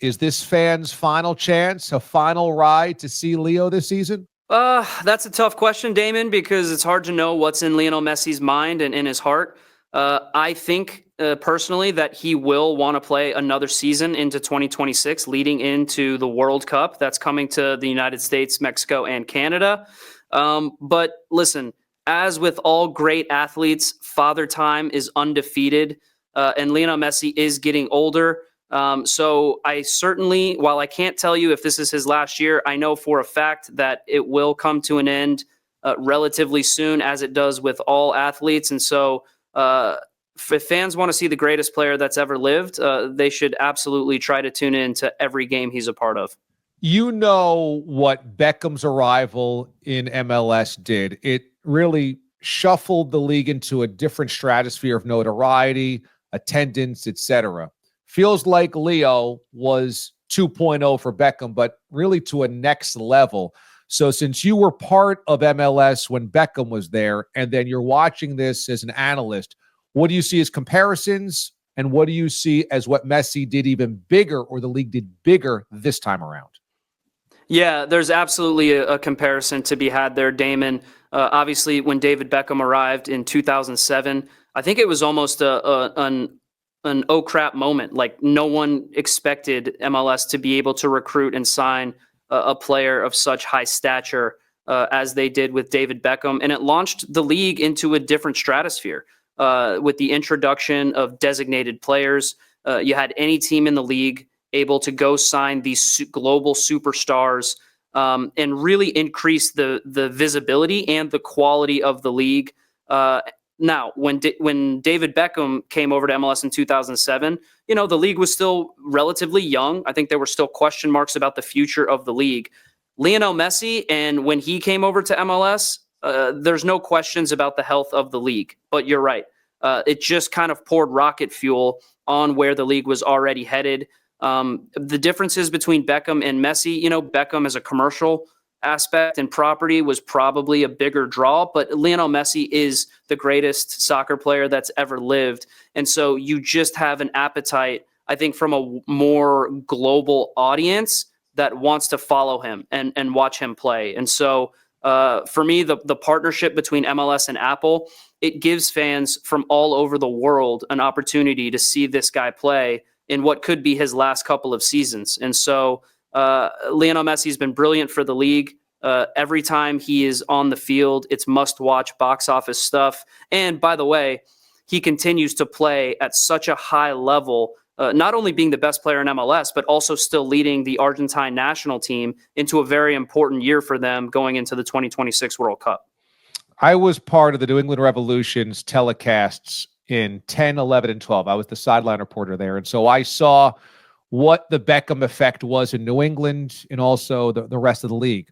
Is this fans' final chance, a final ride to see Leo this season? That's a tough question, Damon, because it's hard to know what's in Lionel Messi's mind and in his heart. I think personally that he will want to play another season into 2026, leading into the World Cup that's coming to the United States, Mexico, and Canada. But listen, as with all great athletes, father time is undefeated, and Lionel Messi is getting older. So I certainly, while I can't tell you if this is his last year, I know for a fact that it will come to an end relatively soon, as it does with all athletes. And so if fans want to see the greatest player that's ever lived, they should absolutely try to tune in to every game he's a part of. You know what Beckham's arrival in MLS did. It really shuffled the league into a different stratosphere of notoriety, attendance, etc. Feels like Leo was 2.0 for Beckham, but really to a next level. So since you were part of MLS when Beckham was there, and then you're watching this as an analyst, what do you see as comparisons, and what do you see as what Messi did even bigger, or the league did bigger this time around? Yeah, there's absolutely a comparison to be had there, Damon. Obviously, when David Beckham arrived in 2007, I think it was almost an oh crap moment. Like, no one expected MLS to be able to recruit and sign a player of such high stature as they did with David Beckham. And it launched the league into a different stratosphere with the introduction of designated players. You had any team in the league able to go sign these global superstars and really increase the visibility and the quality of the league. Now, when David Beckham came over to MLS in 2007, the league was still relatively young. I think there were still question marks about the future of the league. Lionel Messi, and when he came over to MLS, there's no questions about the health of the league. But you're right. It just kind of poured rocket fuel on where the league was already headed. The differences between Beckham and Messi, Beckham as a commercial aspect and property was probably a bigger draw, but Lionel Messi is the greatest soccer player that's ever lived. And so you just have an appetite, I think, from a more global audience that wants to follow him and watch him play. And so for me, the partnership between MLS and Apple, it gives fans from all over the world an opportunity to see this guy play in what could be his last couple of seasons. And so Lionel Messi has been brilliant for the league. Every time he is on the field, it's must-watch box office stuff. And by the way, he continues to play at such a high level, not only being the best player in MLS, but also still leading the Argentine national team into a very important year for them going into the 2026 World Cup. I was part of the New England Revolution's telecasts in 10, 11, and 12. I was the sideline reporter there. And so I saw what the Beckham effect was in New England and also the rest of the league.